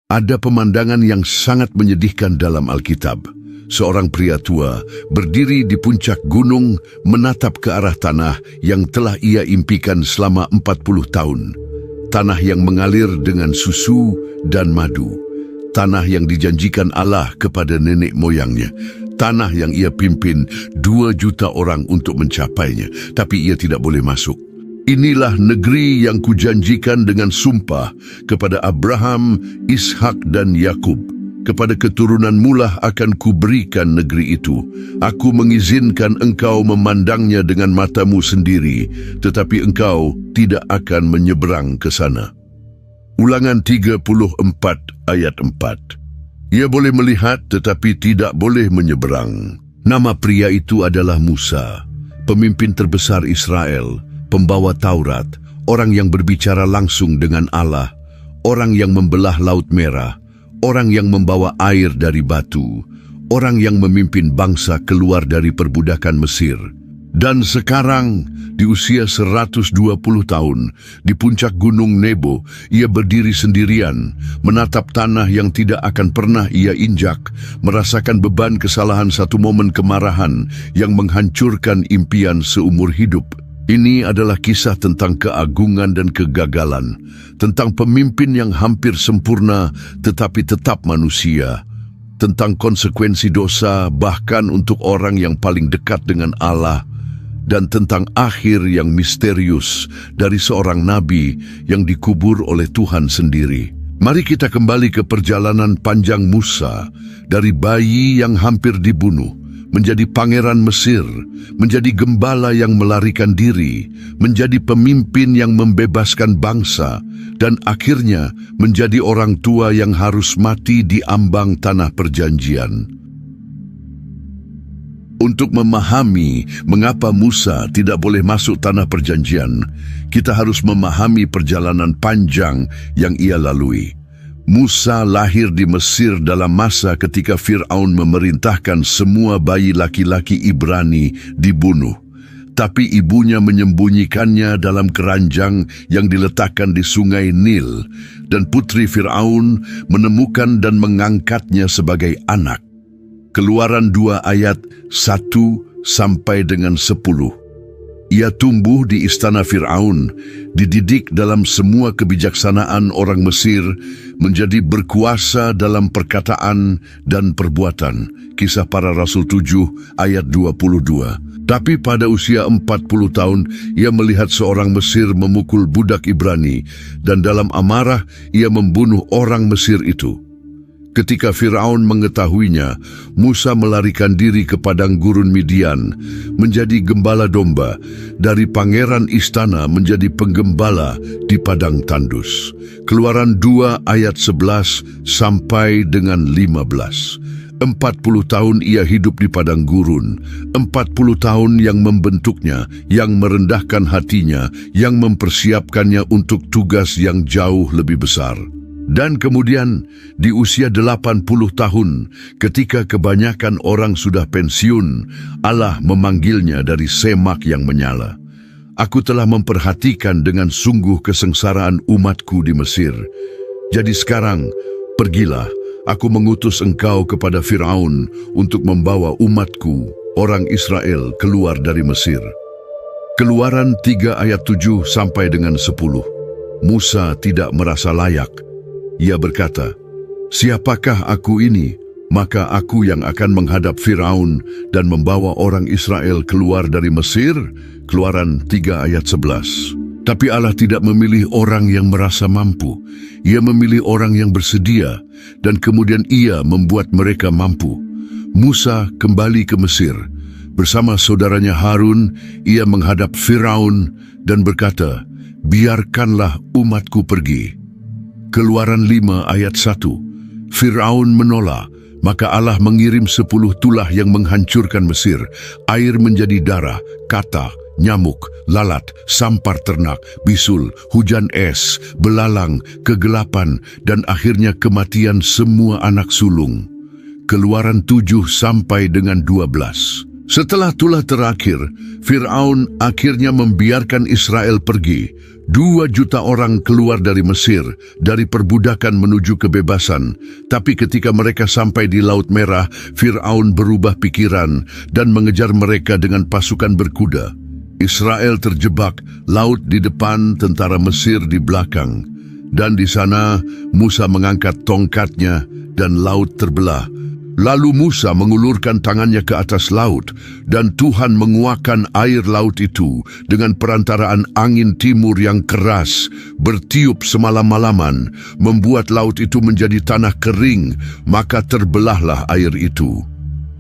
Ada pemandangan yang sangat menyedihkan dalam Alkitab. Seorang pria tua berdiri di puncak gunung menatap ke arah tanah yang telah ia impikan selama 40 tahun. Tanah yang mengalir dengan susu dan madu. Tanah yang dijanjikan Allah kepada nenek moyangnya. Tanah yang ia pimpin 2 juta orang untuk mencapainya, tapi ia tidak boleh masuk. Inilah negeri yang kujanjikan dengan sumpah kepada Abraham, Ishak dan Yakub. Kepada keturunanmu lah akan kuberikan negeri itu. Aku mengizinkan engkau memandangnya dengan matamu sendiri, tetapi engkau tidak akan menyeberang ke sana. Ulangan 34 ayat 4. Ia boleh melihat tetapi tidak boleh menyeberang. Nama pria itu adalah Musa, pemimpin terbesar Israel, pembawa Taurat, orang yang berbicara langsung dengan Allah, orang yang membelah Laut Merah, orang yang membawa air dari batu, orang yang memimpin bangsa keluar dari perbudakan Mesir. Dan sekarang, di usia 120 tahun, di puncak gunung Nebo, ia berdiri sendirian, menatap tanah yang tidak akan pernah ia injak, merasakan beban kesalahan satu momen kemarahan yang menghancurkan impian seumur hidup. Ini adalah kisah tentang keagungan dan kegagalan, tentang pemimpin yang hampir sempurna tetapi tetap manusia, tentang konsekuensi dosa bahkan untuk orang yang paling dekat dengan Allah, dan tentang akhir yang misterius dari seorang nabi yang dikubur oleh Tuhan sendiri. Mari kita kembali ke perjalanan panjang Musa, dari bayi yang hampir dibunuh, menjadi pangeran Mesir, menjadi gembala yang melarikan diri, menjadi pemimpin yang membebaskan bangsa, dan akhirnya menjadi orang tua yang harus mati di ambang tanah perjanjian. Untuk memahami mengapa Musa tidak boleh masuk tanah perjanjian, kita harus memahami perjalanan panjang yang ia lalui. Musa lahir di Mesir dalam masa ketika Fir'aun memerintahkan semua bayi laki-laki Ibrani dibunuh. Tapi ibunya menyembunyikannya dalam keranjang yang diletakkan di sungai Nil, dan putri Fir'aun menemukan dan mengangkatnya sebagai anak. Keluaran 2 ayat 1 sampai dengan 10. Ia tumbuh di istana Fir'aun, dididik dalam semua kebijaksanaan orang Mesir, menjadi berkuasa dalam perkataan dan perbuatan. Kisah Para Rasul 7 ayat 22. Tapi pada usia 40 tahun, ia melihat seorang Mesir memukul budak Ibrani, dan dalam amarah ia membunuh orang Mesir itu. Ketika Fir'aun mengetahuinya, Musa melarikan diri ke padang gurun Midian, menjadi gembala domba, dari pangeran istana menjadi penggembala di padang tandus. Keluaran 2 ayat 11 sampai dengan 15. 40 tahun ia hidup di padang gurun, 40 tahun yang membentuknya, yang merendahkan hatinya, yang mempersiapkannya untuk tugas yang jauh lebih besar. Dan kemudian, di usia 80 tahun, ketika kebanyakan orang sudah pensiun, Allah memanggilnya dari semak yang menyala. Aku telah memperhatikan dengan sungguh kesengsaraan umatku di Mesir. Jadi sekarang, pergilah, aku mengutus engkau kepada Fir'aun untuk membawa umatku, orang Israel, keluar dari Mesir. Keluaran 3 ayat 7 sampai dengan 10. Musa tidak merasa layak. Ia berkata, "Siapakah aku ini? Maka aku yang akan menghadap Fir'aun dan membawa orang Israel keluar dari Mesir." Keluaran 3 ayat 11. Tapi Allah tidak memilih orang yang merasa mampu. Ia memilih orang yang bersedia, dan kemudian ia membuat mereka mampu. Musa kembali ke Mesir. Bersama saudaranya Harun, ia menghadap Fir'aun dan berkata, "Biarkanlah umatku pergi." Keluaran 5 ayat 1. Fir'aun menolak, maka Allah mengirim 10 tulah yang menghancurkan Mesir. Air menjadi darah, kata, nyamuk, lalat, sampar ternak, bisul, hujan es, belalang, kegelapan, dan akhirnya kematian semua anak sulung. Keluaran 7 sampai dengan 12. Setelah tulah terakhir, Fir'aun akhirnya membiarkan Israel pergi. 2 juta orang keluar dari Mesir, dari perbudakan menuju kebebasan. Tapi ketika mereka sampai di Laut Merah, Fir'aun berubah pikiran dan mengejar mereka dengan pasukan berkuda. Israel terjebak, laut di depan, tentara Mesir di belakang. Dan di sana, Musa mengangkat tongkatnya dan laut terbelah. Lalu Musa mengulurkan tangannya ke atas laut, dan Tuhan menguakkan air laut itu dengan perantaraan angin timur yang keras, bertiup semalam-malaman, membuat laut itu menjadi tanah kering, maka terbelahlah air itu.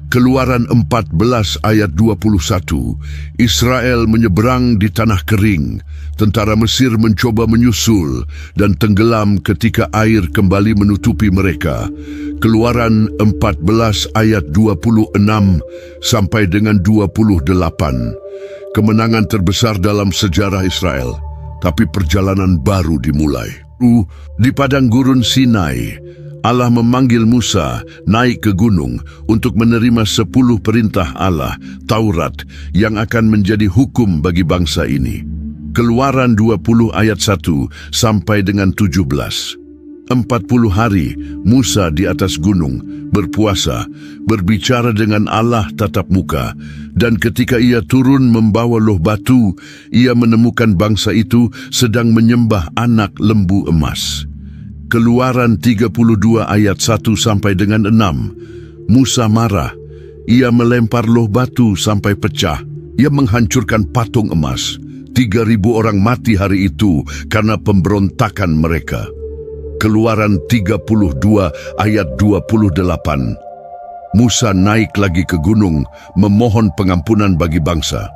Keluaran 14 ayat 21, Israel menyeberang di tanah kering. Tentara Mesir mencoba menyusul dan tenggelam ketika air kembali menutupi mereka. Keluaran 14 ayat 26 sampai dengan 28. Kemenangan terbesar dalam sejarah Israel, tapi perjalanan baru dimulai. Di padang gurun Sinai, Allah memanggil Musa naik ke gunung untuk menerima 10 perintah Allah, Taurat, yang akan menjadi hukum bagi bangsa ini. Keluaran 20 ayat 1 sampai dengan 17. 40 hari Musa di atas gunung, berpuasa, berbicara dengan Allah tatap muka, dan ketika ia turun membawa loh batu, ia menemukan bangsa itu sedang menyembah anak lembu emas. Keluaran 32 ayat 1 sampai dengan 6. Musa marah. Ia melempar loh batu sampai pecah. Ia menghancurkan patung emas. 3.000 orang mati hari itu karena pemberontakan mereka. Keluaran 32 ayat 28. Musa naik lagi ke gunung memohon pengampunan bagi bangsa.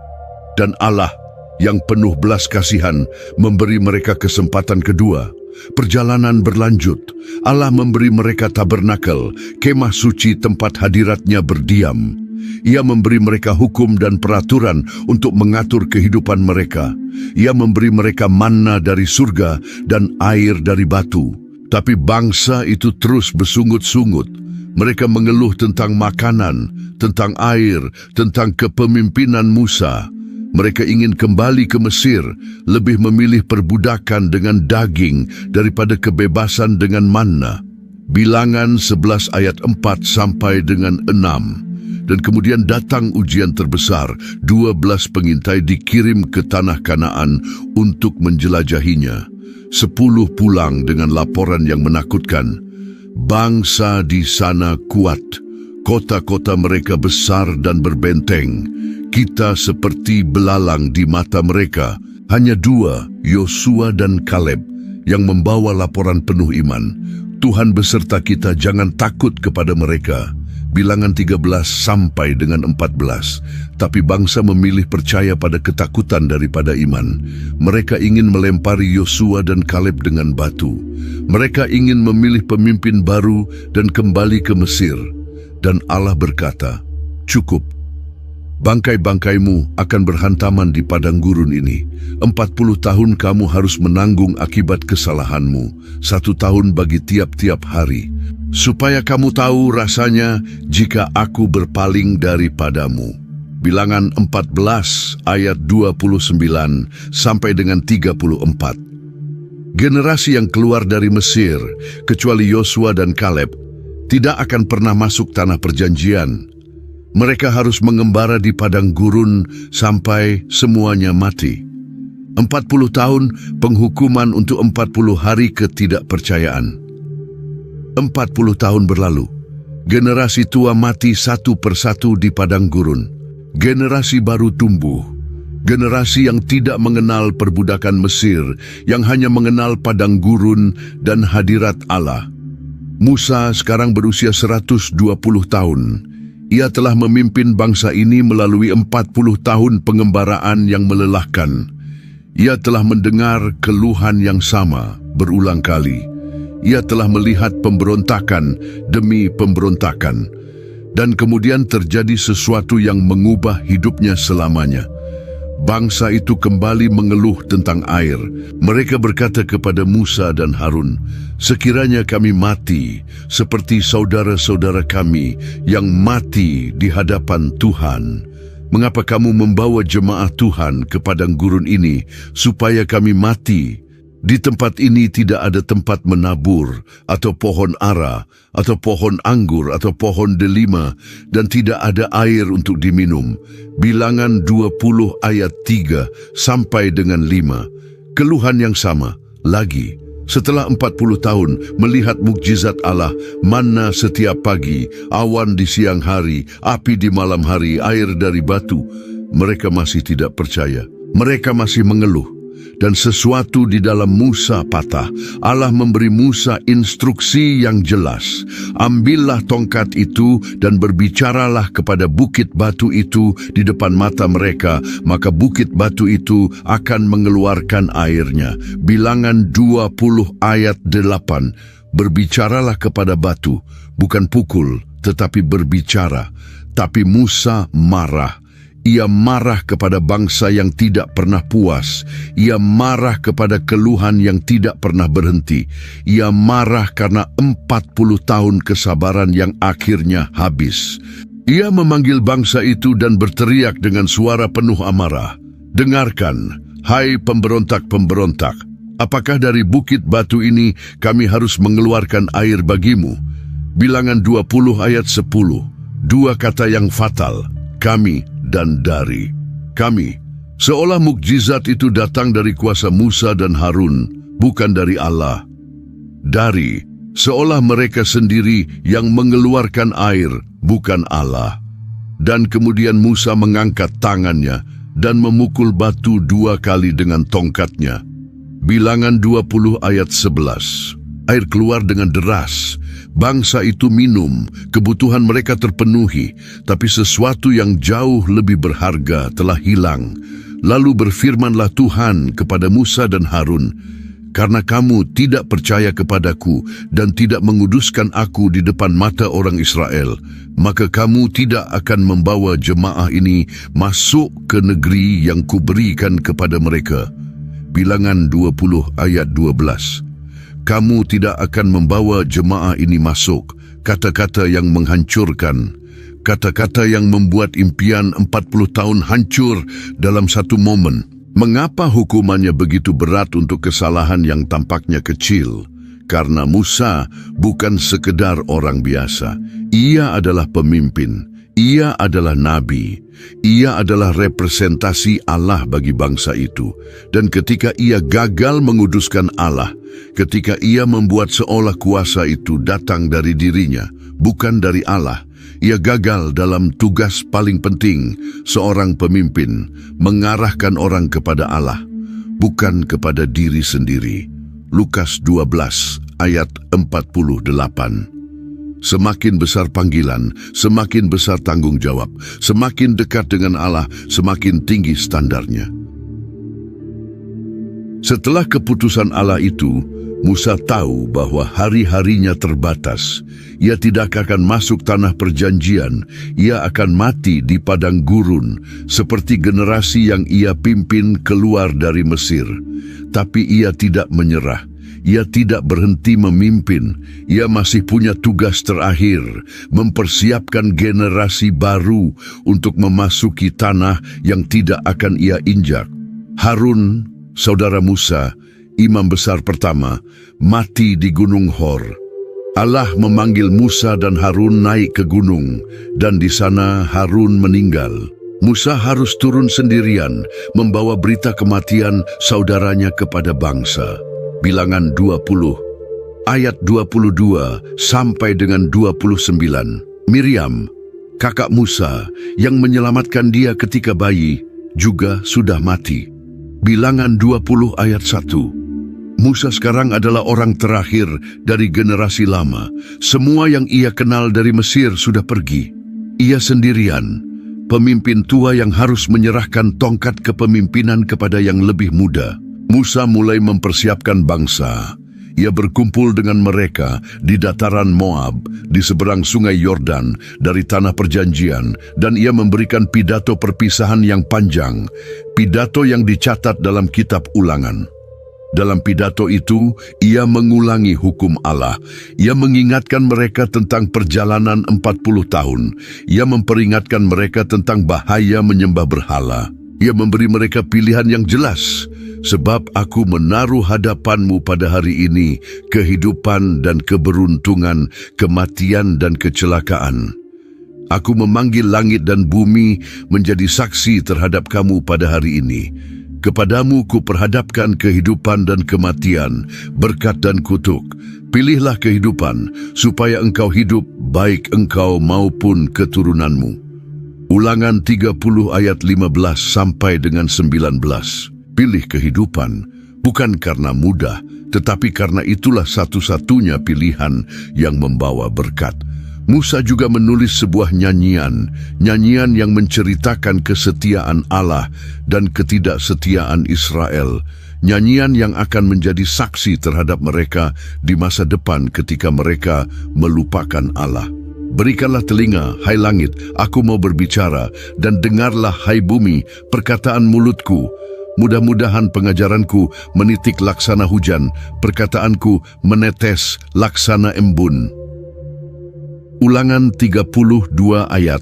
Dan Allah yang penuh belas kasihan memberi mereka kesempatan kedua. Perjalanan berlanjut. Allah memberi mereka tabernakel, kemah suci tempat hadiratnya berdiam. Ia memberi mereka hukum dan peraturan untuk mengatur kehidupan mereka. Ia memberi mereka manna dari surga dan air dari batu. Tapi bangsa itu terus bersungut-sungut. Mereka mengeluh tentang makanan, tentang air, tentang kepemimpinan Musa. Mereka ingin kembali ke Mesir, lebih memilih perbudakan dengan daging daripada kebebasan dengan manna. Bilangan 11 ayat 4 sampai dengan 6. Dan kemudian datang ujian terbesar, 12 pengintai dikirim ke tanah Kanaan untuk menjelajahinya. 10 pulang dengan laporan yang menakutkan. Bangsa di sana kuat, kota-kota mereka besar dan berbenteng. Kita seperti belalang di mata mereka. Hanya 2, Yosua dan Kaleb, yang membawa laporan penuh iman. Tuhan beserta kita, jangan takut kepada mereka. Bilangan 13 sampai dengan 14. Tapi bangsa memilih percaya pada ketakutan daripada iman. Mereka ingin melempari Yosua dan Kaleb dengan batu. Mereka ingin memilih pemimpin baru dan kembali ke Mesir. Dan Allah berkata, cukup. Bangkai-bangkaimu akan berhantaman di padang gurun ini. 40 tahun kamu harus menanggung akibat kesalahanmu. 1 tahun bagi tiap-tiap hari. Supaya kamu tahu rasanya jika aku berpaling daripadamu. Bilangan 14 ayat 29 sampai dengan 34. Generasi yang keluar dari Mesir, kecuali Yosua dan Kaleb, tidak akan pernah masuk tanah perjanjian. Mereka harus mengembara di padang gurun sampai semuanya mati. 40 tahun penghukuman untuk 40 hari ketidakpercayaan. 40 tahun berlalu. Generasi tua mati satu persatu di padang gurun. Generasi baru tumbuh. Generasi yang tidak mengenal perbudakan Mesir, yang hanya mengenal padang gurun dan hadirat Allah. Musa sekarang berusia 120 tahun. Ia telah memimpin bangsa ini melalui 40 tahun pengembaraan yang melelahkan. Ia telah mendengar keluhan yang sama berulang kali. Ia telah melihat pemberontakan demi pemberontakan. Dan kemudian terjadi sesuatu yang mengubah hidupnya selamanya. Bangsa itu kembali mengeluh tentang air. Mereka berkata kepada Musa dan Harun, sekiranya kami mati seperti saudara-saudara kami yang mati di hadapan Tuhan. Mengapa kamu membawa jemaah Tuhan ke padang gurun ini supaya kami mati? Di tempat ini tidak ada tempat menabur, atau pohon ara, atau pohon anggur, atau pohon delima, dan tidak ada air untuk diminum. Bilangan 20 ayat 3 sampai dengan 5. Keluhan yang sama, lagi. Setelah 40 tahun melihat mukjizat Allah, manna setiap pagi, awan di siang hari, api di malam hari, air dari batu, mereka masih tidak percaya. Mereka masih mengeluh. Dan sesuatu di dalam Musa patah. Allah memberi Musa instruksi yang jelas. Ambillah tongkat itu dan berbicaralah kepada bukit batu itu di depan mata mereka, maka bukit batu itu akan mengeluarkan airnya. Bilangan 20 ayat 8. Berbicaralah kepada batu, bukan pukul, tetapi berbicara. Tapi Musa marah. Ia marah kepada bangsa yang tidak pernah puas. Ia marah kepada keluhan yang tidak pernah berhenti. Ia marah karena 40 tahun kesabaran yang akhirnya habis. Ia memanggil bangsa itu dan berteriak dengan suara penuh amarah. Dengarkan, hai pemberontak-pemberontak. Apakah dari bukit batu ini kami harus mengeluarkan air bagimu? Bilangan 20 ayat 10. Dua kata yang fatal, kami dan dari. Kami, seolah mukjizat itu datang dari kuasa Musa dan Harun, bukan dari Allah. Dari, seolah mereka sendiri yang mengeluarkan air, bukan Allah. Dan kemudian Musa mengangkat tangannya dan memukul batu 2 kali dengan tongkatnya. Bilangan 20 ayat 11. Air keluar dengan deras. Bangsa itu minum, kebutuhan mereka terpenuhi, tapi sesuatu yang jauh lebih berharga telah hilang. Lalu berfirmanlah Tuhan kepada Musa dan Harun, "Karena kamu tidak percaya kepadaku dan tidak menguduskan aku di depan mata orang Israel, maka kamu tidak akan membawa jemaah ini masuk ke negeri yang kuberikan kepada mereka." Bilangan 20 ayat 12. Kamu tidak akan membawa jemaah ini masuk. Kata-kata yang menghancurkan. Kata-kata yang membuat impian 40 tahun hancur dalam satu momen. Mengapa hukumannya begitu berat untuk kesalahan yang tampaknya kecil? Karena Musa bukan sekedar orang biasa. Ia adalah pemimpin. Ia adalah nabi. Ia adalah representasi Allah bagi bangsa itu. Dan ketika ia gagal menguduskan Allah, ketika ia membuat seolah kuasa itu datang dari dirinya, bukan dari Allah, ia gagal dalam tugas paling penting seorang pemimpin, mengarahkan orang kepada Allah, bukan kepada diri sendiri. Lukas 12 ayat 48. Semakin besar panggilan, semakin besar tanggung jawab. Semakin dekat dengan Allah, semakin tinggi standarnya. Setelah keputusan Allah itu, Musa tahu bahwa hari-harinya terbatas. Ia tidak akan masuk tanah perjanjian. Ia akan mati di padang gurun, seperti generasi yang ia pimpin keluar dari Mesir. Tapi ia tidak menyerah. Ia tidak berhenti memimpin. Ia masih punya tugas terakhir, mempersiapkan generasi baru untuk memasuki tanah yang tidak akan ia injak. Harun, saudara Musa, imam besar pertama, mati di Gunung Hor. Allah memanggil Musa dan Harun naik ke gunung, dan di sana Harun meninggal. Musa harus turun sendirian, membawa berita kematian saudaranya kepada bangsa. Bilangan 20, ayat 22 sampai dengan 29. Miriam, kakak Musa, yang menyelamatkan dia ketika bayi, juga sudah mati. Bilangan 20 ayat 1. Musa sekarang adalah orang terakhir dari generasi lama. Semua yang ia kenal dari Mesir sudah pergi. Ia sendirian, pemimpin tua yang harus menyerahkan tongkat kepemimpinan kepada yang lebih muda. Musa mulai mempersiapkan bangsa. Ia berkumpul dengan mereka di dataran Moab, di seberang sungai Yordan, dari tanah perjanjian, dan ia memberikan pidato perpisahan yang panjang, pidato yang dicatat dalam kitab Ulangan. Dalam pidato itu, ia mengulangi hukum Allah. Ia mengingatkan mereka tentang perjalanan 40 tahun. Ia memperingatkan mereka tentang bahaya menyembah berhala. Ia memberi mereka pilihan yang jelas. Sebab aku menaruh hadapanmu pada hari ini kehidupan dan keberuntungan, kematian dan kecelakaan. Aku memanggil langit dan bumi menjadi saksi terhadap kamu pada hari ini. Kepadamu kuperhadapkan kehidupan dan kematian, berkat dan kutuk. Pilihlah kehidupan, supaya engkau hidup, baik engkau maupun keturunanmu. Ulangan 30 ayat 15 sampai dengan 19. Pilih kehidupan, bukan karena mudah, tetapi karena itulah satu-satunya pilihan yang membawa berkat. Musa juga menulis sebuah nyanyian yang menceritakan kesetiaan Allah dan ketidaksetiaan Israel. Nyanyian yang akan menjadi saksi terhadap mereka di masa depan ketika mereka melupakan Allah. Berikanlah telinga, hai langit, aku mau berbicara, dan dengarlah, hai bumi, perkataan mulutku. Mudah-mudahan pengajaranku menitik laksana hujan, perkataanku menetes laksana embun. Ulangan 32 ayat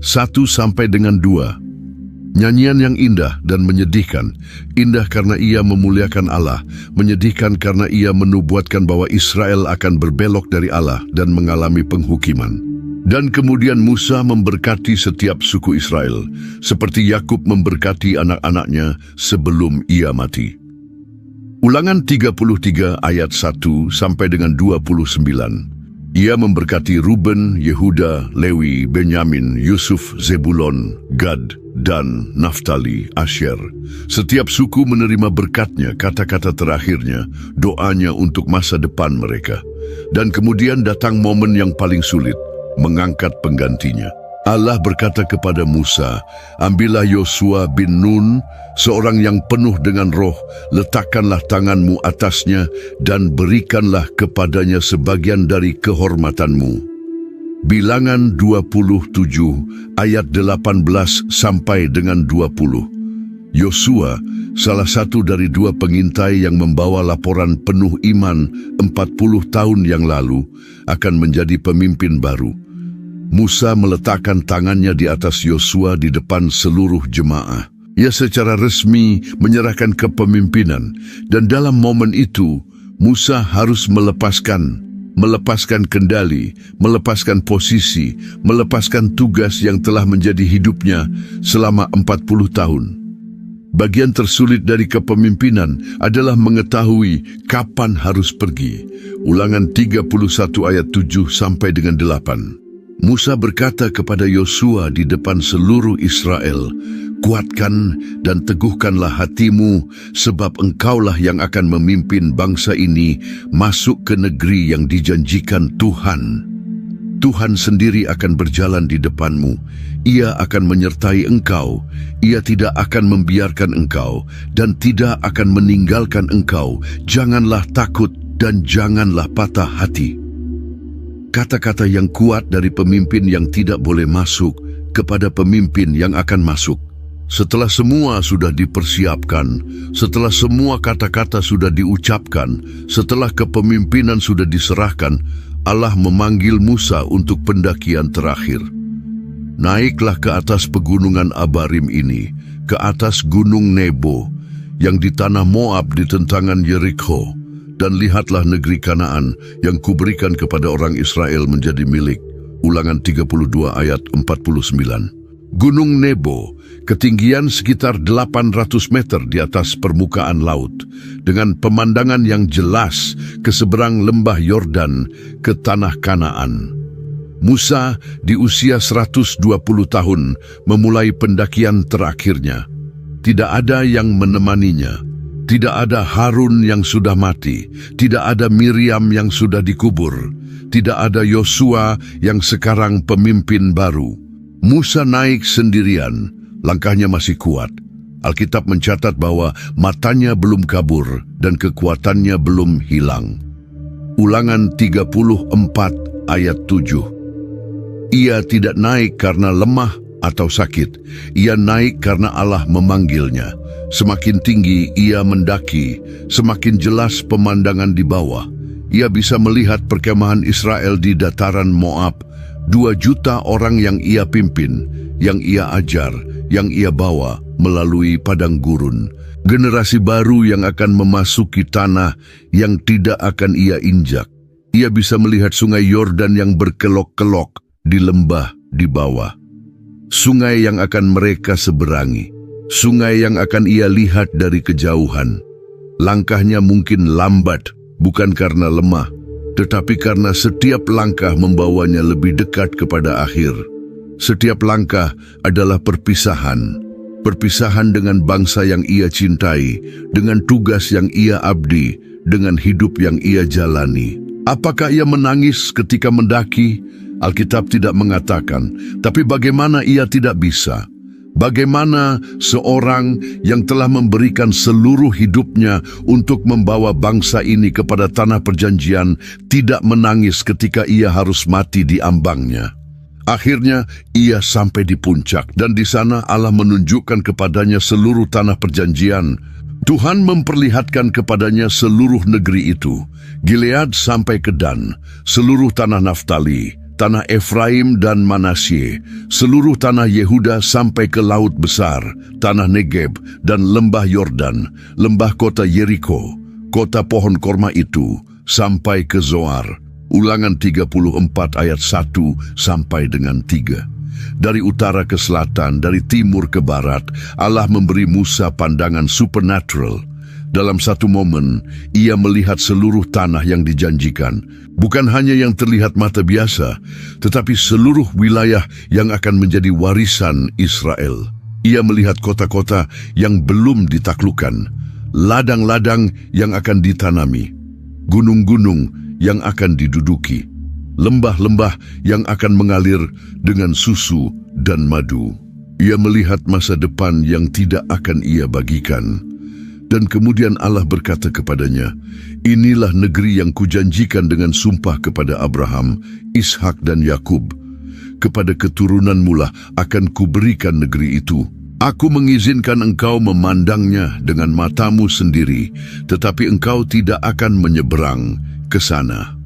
1 sampai dengan 2. Nyanyian yang indah dan menyedihkan. Indah karena ia memuliakan Allah, menyedihkan karena ia menubuatkan bahwa Israel akan berbelok dari Allah dan mengalami penghukiman. Dan kemudian Musa memberkati setiap suku Israel, seperti Yakub memberkati anak-anaknya sebelum ia mati. Ulangan 33 ayat 1 sampai dengan 29. Ia memberkati Ruben, Yehuda, Lewi, Benyamin, Yusuf, Zebulon, Gad, Dan, Naftali, Asher. Setiap suku menerima berkatnya, kata-kata terakhirnya, doanya untuk masa depan mereka. Dan kemudian datang momen yang paling sulit, mengangkat penggantinya. Allah berkata kepada Musa, ambillah Yosua bin Nun, seorang yang penuh dengan roh, letakkanlah tanganmu atasnya dan berikanlah kepadanya sebagian dari kehormatanmu. Bilangan 27 ayat 18 sampai dengan 20. Yosua, salah satu dari 2 pengintai yang membawa laporan penuh iman 40 tahun yang lalu, akan menjadi pemimpin baru. Musa meletakkan tangannya di atas Yosua di depan seluruh jemaah. Ia secara resmi menyerahkan kepemimpinan, dan dalam momen itu, Musa harus melepaskan kendali, melepaskan posisi, melepaskan tugas yang telah menjadi hidupnya selama 40 tahun. Bagian tersulit dari kepemimpinan adalah mengetahui kapan harus pergi. Ulangan 31 ayat 7 sampai dengan 8. Musa berkata kepada Yosua di depan seluruh Israel, kuatkan dan teguhkanlah hatimu, sebab engkaulah yang akan memimpin bangsa ini masuk ke negeri yang dijanjikan Tuhan. Tuhan sendiri akan berjalan di depanmu. Ia akan menyertai engkau. Ia tidak akan membiarkan engkau dan tidak akan meninggalkan engkau. Janganlah takut dan janganlah patah hati. Kata-kata yang kuat dari pemimpin yang tidak boleh masuk kepada pemimpin yang akan masuk. Setelah semua sudah dipersiapkan, setelah semua kata-kata sudah diucapkan, setelah kepemimpinan sudah diserahkan, Allah memanggil Musa untuk pendakian terakhir. Naiklah ke atas pegunungan Abarim ini, ke atas gunung Nebo, yang di tanah Moab di tentangan Yerikho, dan lihatlah negeri Kanaan yang kuberikan kepada orang Israel menjadi milik. Ulangan 32 ayat 49. Gunung Nebo, ketinggian sekitar 800 meter di atas permukaan laut, dengan pemandangan yang jelas ke seberang lembah Yordan ke tanah Kanaan. Musa di usia 120 tahun memulai pendakian terakhirnya. Tidak ada yang menemaninya. Tidak ada Harun yang sudah mati, tidak ada Miriam yang sudah dikubur, tidak ada Yosua yang sekarang pemimpin baru. Musa naik sendirian, langkahnya masih kuat. Alkitab mencatat bahwa matanya belum kabur dan kekuatannya belum hilang. Ulangan 34 ayat 7. Ia tidak naik karena lemah atau sakit. Ia naik karena Allah memanggilnya. Semakin tinggi ia mendaki, semakin jelas pemandangan di bawah. Ia bisa melihat perkemahan Israel di dataran Moab. 2 juta orang yang ia pimpin, yang ia ajar, yang ia bawa melalui padang gurun. Generasi baru yang akan memasuki tanah yang tidak akan ia injak. Ia bisa melihat sungai Yordan yang berkelok-kelok di lembah di bawah. Sungai yang akan mereka seberangi. Sungai yang akan ia lihat dari kejauhan. Langkahnya mungkin lambat, bukan karena lemah, tetapi karena setiap langkah membawanya lebih dekat kepada akhir. Setiap langkah adalah perpisahan. Perpisahan dengan bangsa yang ia cintai, dengan tugas yang ia abdi, dengan hidup yang ia jalani. Apakah ia menangis ketika mendaki? Alkitab tidak mengatakan, tapi bagaimana ia tidak bisa? Bagaimana seorang yang telah memberikan seluruh hidupnya untuk membawa bangsa ini kepada tanah perjanjian tidak menangis ketika ia harus mati di ambangnya? Akhirnya ia sampai di puncak, dan di sana Allah menunjukkan kepadanya seluruh tanah perjanjian. Tuhan memperlihatkan kepadanya seluruh negeri itu, Gilead sampai ke Dan, seluruh tanah Naftali, tanah Efraim dan Manasye, seluruh tanah Yehuda sampai ke Laut Besar, tanah Negeb dan lembah Yordan, lembah kota Yeriko, kota pohon korma itu, sampai ke Zoar. Ulangan 34 ayat 1 sampai dengan 3. Dari utara ke selatan, dari timur ke barat, Allah memberi Musa pandangan supernatural. Dalam satu momen, ia melihat seluruh tanah yang dijanjikan. Bukan hanya yang terlihat mata biasa, tetapi seluruh wilayah yang akan menjadi warisan Israel. Ia melihat kota-kota yang belum ditaklukkan, ladang-ladang yang akan ditanami, gunung-gunung yang akan diduduki, lembah-lembah yang akan mengalir dengan susu dan madu. Ia melihat masa depan yang tidak akan ia bagikan. Dan kemudian Allah berkata kepadanya, "Inilah negeri yang kujanjikan dengan sumpah kepada Abraham, Ishak dan Yakub. Kepada keturunanmu lah akan kuberikan negeri itu. Aku mengizinkan engkau memandangnya dengan matamu sendiri, tetapi engkau tidak akan menyeberang ke sana."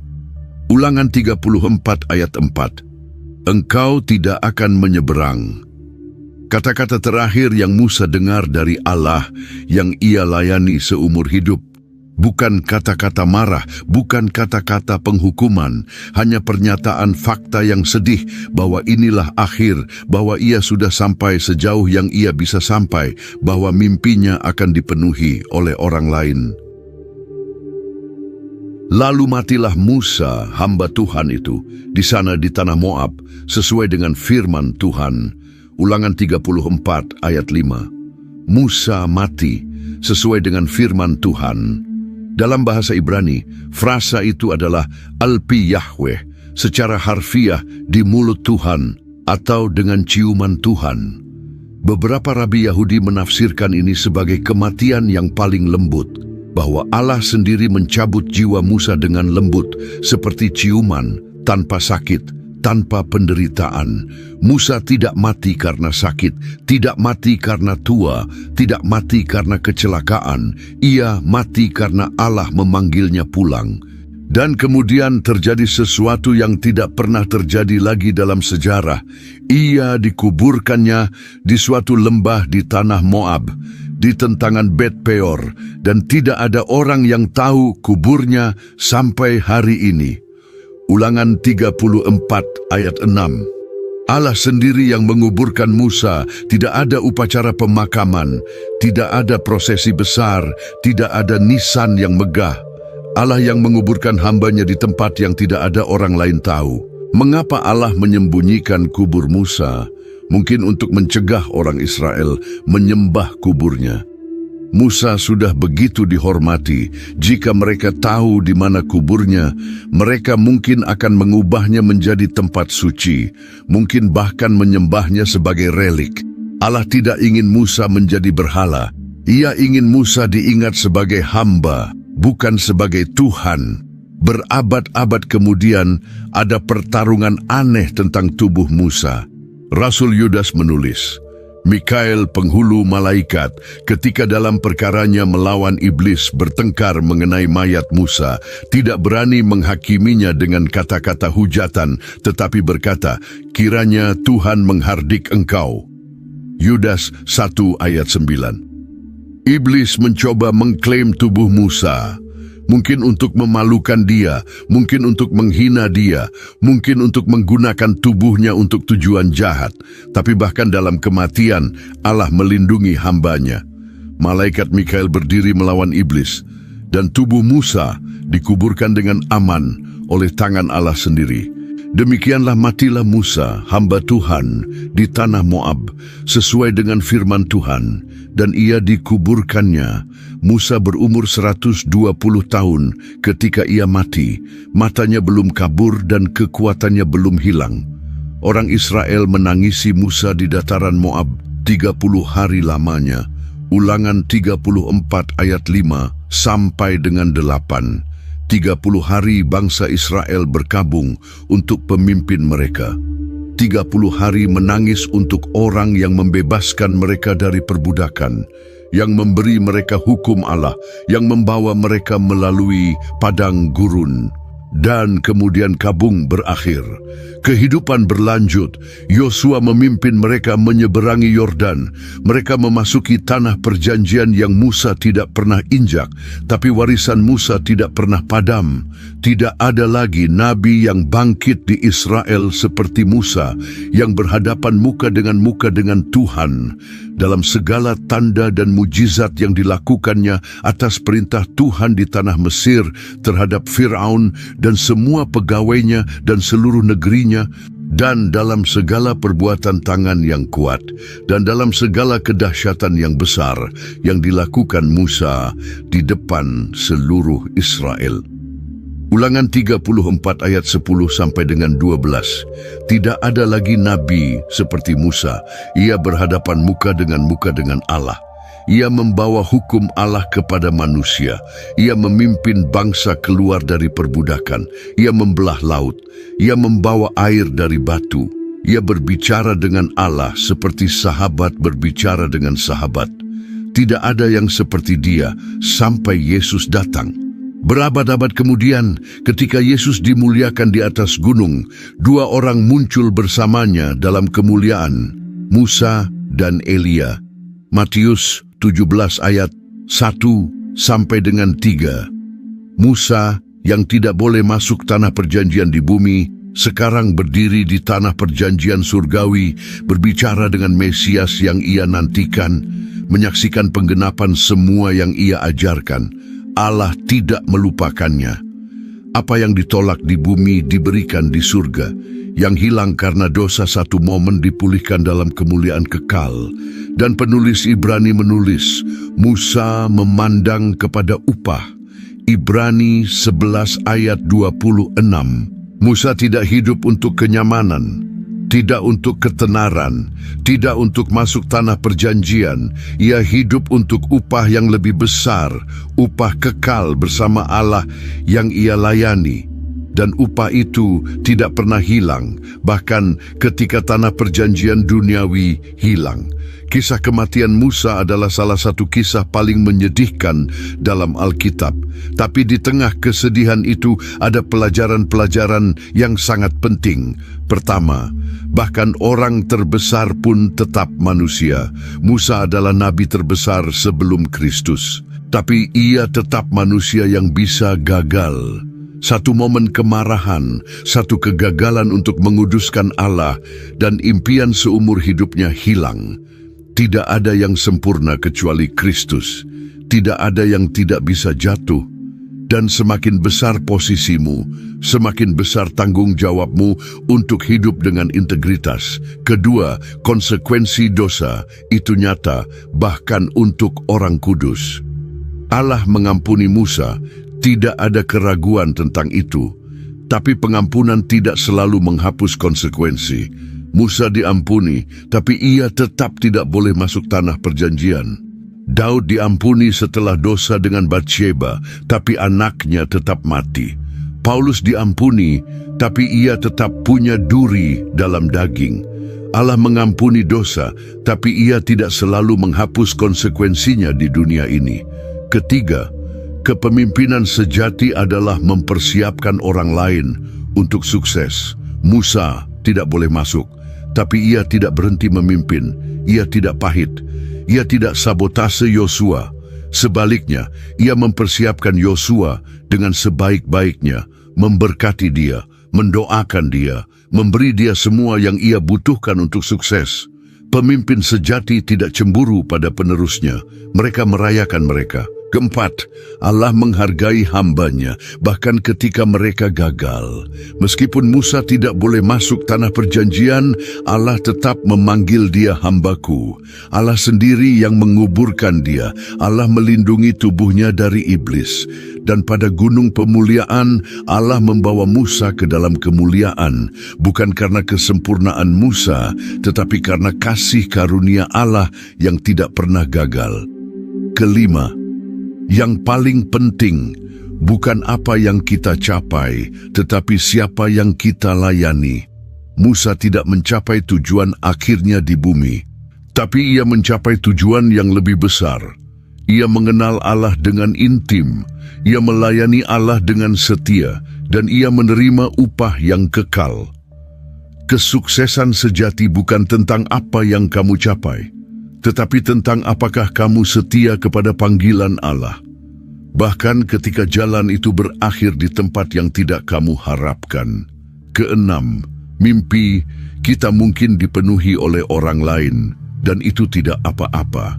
Ulangan 34 ayat 4. Engkau tidak akan menyeberang. Kata-kata terakhir yang Musa dengar dari Allah yang ia layani seumur hidup. Bukan kata-kata marah, bukan kata-kata penghukuman, hanya pernyataan fakta yang sedih bahwa inilah akhir, bahwa ia sudah sampai sejauh yang ia bisa sampai, bahwa mimpinya akan dipenuhi oleh orang lain. Lalu matilah Musa, hamba Tuhan itu, di sana di tanah Moab, sesuai dengan firman Tuhan. Ulangan 34 ayat 5. Musa mati sesuai dengan firman Tuhan. Dalam bahasa Ibrani, frasa itu adalah Alpi Yahweh, secara harfiah di mulut Tuhan atau dengan ciuman Tuhan. Beberapa rabi Yahudi menafsirkan ini sebagai kematian yang paling lembut, bahwa Allah sendiri mencabut jiwa Musa dengan lembut, seperti ciuman, tanpa sakit, tanpa penderitaan. Musa tidak mati karena sakit, tidak mati karena tua, tidak mati karena kecelakaan. Ia mati karena Allah memanggilnya pulang. Dan kemudian terjadi sesuatu yang tidak pernah terjadi lagi dalam sejarah. Ia dikuburkannya di suatu lembah di tanah Moab, di tentangan Bet Peor, dan tidak ada orang yang tahu kuburnya sampai hari ini. Ulangan 34 ayat 6. Allah sendiri yang menguburkan Musa, tidak ada upacara pemakaman, tidak ada prosesi besar, tidak ada nisan yang megah. Allah yang menguburkan hambanya di tempat yang tidak ada orang lain tahu. Mengapa Allah menyembunyikan kubur Musa? Mungkin untuk mencegah orang Israel menyembah kuburnya. Musa sudah begitu dihormati. Jika mereka tahu di mana kuburnya, mereka mungkin akan mengubahnya menjadi tempat suci, mungkin bahkan menyembahnya sebagai relik. Allah tidak ingin Musa menjadi berhala. Ia ingin Musa diingat sebagai hamba, bukan sebagai Tuhan. Berabad-abad kemudian, ada pertarungan aneh tentang tubuh Musa. Rasul Yudas menulis, Mikael penghulu malaikat ketika dalam perkaranya melawan iblis bertengkar mengenai mayat Musa, tidak berani menghakiminya dengan kata-kata hujatan, tetapi berkata, kiranya Tuhan menghardik engkau. Yudas 1 ayat 9. Iblis mencoba mengklaim tubuh Musa, mungkin untuk memalukan dia, mungkin untuk menghina dia, mungkin untuk menggunakan tubuhnya untuk tujuan jahat. Tapi bahkan dalam kematian, Allah melindungi hambanya. Malaikat Mikael berdiri melawan iblis, dan tubuh Musa dikuburkan dengan aman oleh tangan Allah sendiri. Demikianlah matilah Musa, hamba Tuhan, di tanah Moab, sesuai dengan firman Tuhan, dan ia dikuburkannya. Musa berumur 120 tahun ketika ia mati, matanya belum kabur dan kekuatannya belum hilang. Orang Israel menangisi Musa di dataran Moab 30 hari lamanya. Ulangan 34 ayat 5 sampai dengan 8. 30 hari bangsa Israel berkabung untuk pemimpin mereka. 30 hari menangis untuk orang yang membebaskan mereka dari perbudakan, yang memberi mereka hukum Allah, yang membawa mereka melalui padang gurun. Dan kemudian kabung berakhir. Kehidupan berlanjut. Yosua memimpin mereka menyeberangi Yordan. Mereka memasuki tanah perjanjian yang Musa tidak pernah injak, tapi warisan Musa tidak pernah padam. Tidak ada lagi nabi yang bangkit di Israel seperti Musa, yang berhadapan muka dengan Tuhan. Dalam segala tanda dan mujizat yang dilakukannya atas perintah Tuhan di tanah Mesir terhadap Firaun dan semua pegawainya dan seluruh negerinya, dan dalam segala perbuatan tangan yang kuat, dan dalam segala kedahsyatan yang besar yang dilakukan Musa di depan seluruh Israel. Ulangan 34 ayat 10 sampai dengan 12. Tidak ada lagi nabi seperti Musa. Ia berhadapan muka dengan Allah. Ia membawa hukum Allah kepada manusia. Ia memimpin bangsa keluar dari perbudakan. Ia membelah laut. Ia membawa air dari batu. Ia berbicara dengan Allah seperti sahabat berbicara dengan sahabat. Tidak ada yang seperti dia sampai Yesus datang. Berabad-abad kemudian, ketika Yesus dimuliakan di atas gunung, dua orang muncul bersamanya dalam kemuliaan, Musa dan Elia. Matius 17 ayat 1 sampai dengan 3. Musa yang tidak boleh masuk tanah perjanjian di bumi, sekarang berdiri di tanah perjanjian surgawi, berbicara dengan Mesias yang ia nantikan, menyaksikan penggenapan semua yang ia ajarkan. Allah tidak melupakannya. Apa yang ditolak di bumi diberikan di surga. Yang hilang karena dosa satu momen dipulihkan dalam kemuliaan kekal. Dan penulis Ibrani menulis, Musa memandang kepada upah. Ibrani 11 ayat 26. Musa tidak hidup untuk kenyamanan, tidak untuk ketenaran, tidak untuk masuk tanah perjanjian. Ia hidup untuk upah yang lebih besar, upah kekal bersama Allah yang ia layani. Dan upah itu tidak pernah hilang, bahkan ketika tanah perjanjian duniawi hilang. Kisah kematian Musa adalah salah satu kisah paling menyedihkan dalam Alkitab. Tapi di tengah kesedihan itu ada pelajaran-pelajaran yang sangat penting. Pertama, bahkan orang terbesar pun tetap manusia. Musa adalah nabi terbesar sebelum Kristus. Tapi ia tetap manusia yang bisa gagal. Satu momen kemarahan, satu kegagalan untuk menguduskan Allah, dan impian seumur hidupnya hilang. Tidak ada yang sempurna kecuali Kristus. Tidak ada yang tidak bisa jatuh. Dan semakin besar posisimu, semakin besar tanggung jawabmu untuk hidup dengan integritas. Kedua, konsekuensi dosa itu nyata, bahkan untuk orang kudus. Allah mengampuni Musa, tidak ada keraguan tentang itu. Tapi pengampunan tidak selalu menghapus konsekuensi. Musa diampuni, tapi ia tetap tidak boleh masuk tanah perjanjian. Daud diampuni setelah dosa dengan Batsheba, tapi anaknya tetap mati. Paulus diampuni, tapi ia tetap punya duri dalam daging. Allah mengampuni dosa, tapi Ia tidak selalu menghapus konsekuensinya di dunia ini. Ketiga, kepemimpinan sejati adalah mempersiapkan orang lain untuk sukses. Musa tidak boleh masuk, tapi ia tidak berhenti memimpin. Ia tidak pahit. Ia tidak sabotase Yosua. Sebaliknya, ia mempersiapkan Yosua dengan sebaik-baiknya, memberkati dia, mendoakan dia, memberi dia semua yang ia butuhkan untuk sukses. Pemimpin sejati tidak cemburu pada penerusnya. Mereka merayakan mereka. Keempat, Allah menghargai hambanya, bahkan ketika mereka gagal. Meskipun Musa tidak boleh masuk tanah perjanjian, Allah tetap memanggil dia hambaku. Allah sendiri yang menguburkan dia. Allah melindungi tubuhnya dari iblis. Dan pada gunung pemuliaan, Allah membawa Musa ke dalam kemuliaan, bukan karena kesempurnaan Musa, tetapi karena kasih karunia Allah yang tidak pernah gagal. Kelima, yang paling penting bukan apa yang kita capai, tetapi siapa yang kita layani. Musa tidak mencapai tujuan akhirnya di bumi, tapi ia mencapai tujuan yang lebih besar. Ia mengenal Allah dengan intim, ia melayani Allah dengan setia, dan ia menerima upah yang kekal. Kesuksesan sejati bukan tentang apa yang kamu capai, tetapi tentang apakah kamu setia kepada panggilan Allah. Bahkan ketika jalan itu berakhir di tempat yang tidak kamu harapkan. Keenam, mimpi kita mungkin dipenuhi oleh orang lain, dan itu tidak apa-apa.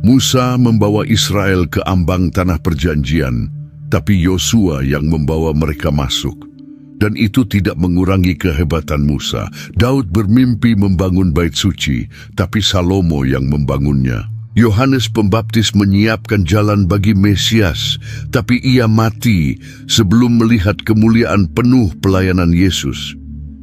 Musa membawa Israel ke ambang tanah perjanjian, tapi Yosua yang membawa mereka masuk. Dan itu tidak mengurangi kehebatan Musa. Daud bermimpi membangun bait suci, tapi Salomo yang membangunnya. Yohanes Pembaptis menyiapkan jalan bagi Mesias, tapi ia mati sebelum melihat kemuliaan penuh pelayanan Yesus.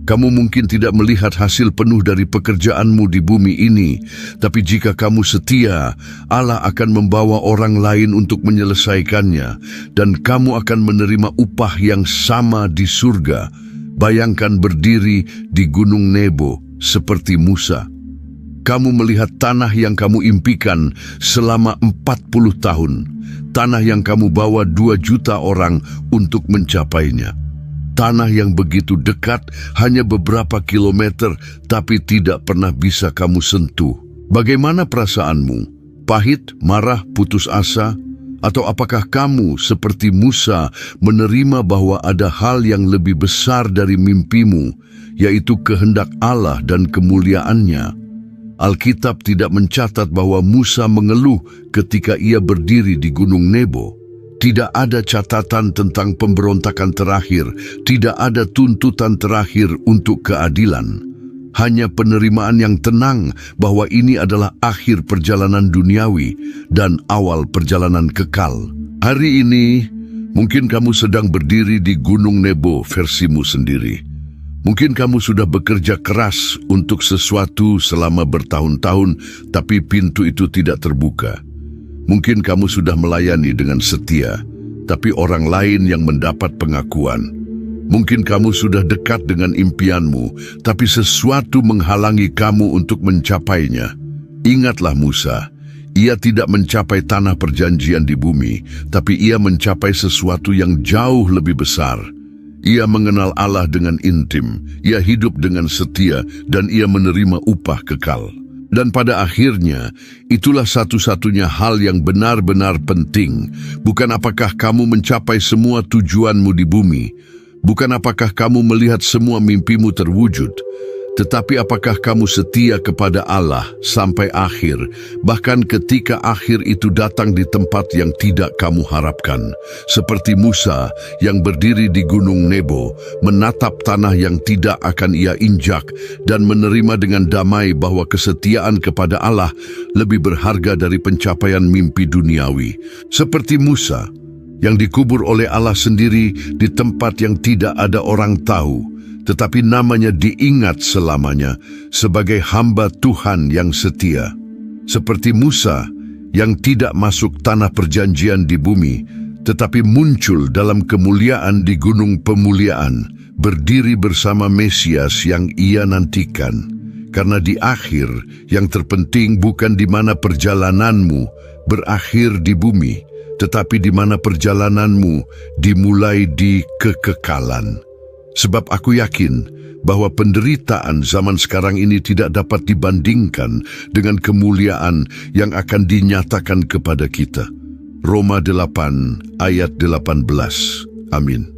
Kamu mungkin tidak melihat hasil penuh dari pekerjaanmu di bumi ini, tapi jika kamu setia, Allah akan membawa orang lain untuk menyelesaikannya, dan kamu akan menerima upah yang sama di surga. Bayangkan berdiri di Gunung Nebo seperti Musa. Kamu melihat tanah yang kamu impikan selama 40 tahun, tanah yang kamu bawa 2 juta orang untuk mencapainya. Tanah yang begitu dekat, hanya beberapa kilometer, tapi tidak pernah bisa kamu sentuh. Bagaimana perasaanmu? Pahit, marah, putus asa? Atau apakah kamu seperti Musa menerima bahwa ada hal yang lebih besar dari mimpimu, yaitu kehendak Allah dan kemuliaannya? Alkitab tidak mencatat bahwa Musa mengeluh ketika ia berdiri di Gunung Nebo. Tidak ada catatan tentang pemberontakan terakhir, tidak ada tuntutan terakhir untuk keadilan. Hanya penerimaan yang tenang bahwa ini adalah akhir perjalanan duniawi dan awal perjalanan kekal. Hari ini, mungkin kamu sedang berdiri di Gunung Nebo versimu sendiri. Mungkin kamu sudah bekerja keras untuk sesuatu selama bertahun-tahun, tapi pintu itu tidak terbuka. Mungkin kamu sudah melayani dengan setia, tapi orang lain yang mendapat pengakuan. Mungkin kamu sudah dekat dengan impianmu, tapi sesuatu menghalangi kamu untuk mencapainya. Ingatlah Musa, ia tidak mencapai tanah perjanjian di bumi, tapi ia mencapai sesuatu yang jauh lebih besar. Ia mengenal Allah dengan intim, ia hidup dengan setia, dan ia menerima upah kekal. Dan pada akhirnya, itulah satu-satunya hal yang benar-benar penting. Bukan apakah kamu mencapai semua tujuanmu di bumi, bukan apakah kamu melihat semua mimpimu terwujud, tetapi apakah kamu setia kepada Allah sampai akhir, bahkan ketika akhir itu datang di tempat yang tidak kamu harapkan. Seperti Musa yang berdiri di Gunung Nebo, menatap tanah yang tidak akan ia injak, dan menerima dengan damai bahwa kesetiaan kepada Allah lebih berharga dari pencapaian mimpi duniawi. Seperti Musa yang dikubur oleh Allah sendiri di tempat yang tidak ada orang tahu, tetapi namanya diingat selamanya sebagai hamba Tuhan yang setia. Seperti Musa yang tidak masuk tanah perjanjian di bumi, tetapi muncul dalam kemuliaan di gunung pemuliaan, berdiri bersama Mesias yang ia nantikan. Karena di akhir, yang terpenting bukan di mana perjalananmu berakhir di bumi, tetapi di mana perjalananmu dimulai di kekekalan. Sebab aku yakin bahwa penderitaan zaman sekarang ini tidak dapat dibandingkan dengan kemuliaan yang akan dinyatakan kepada kita. Roma 8 ayat 18. Amin.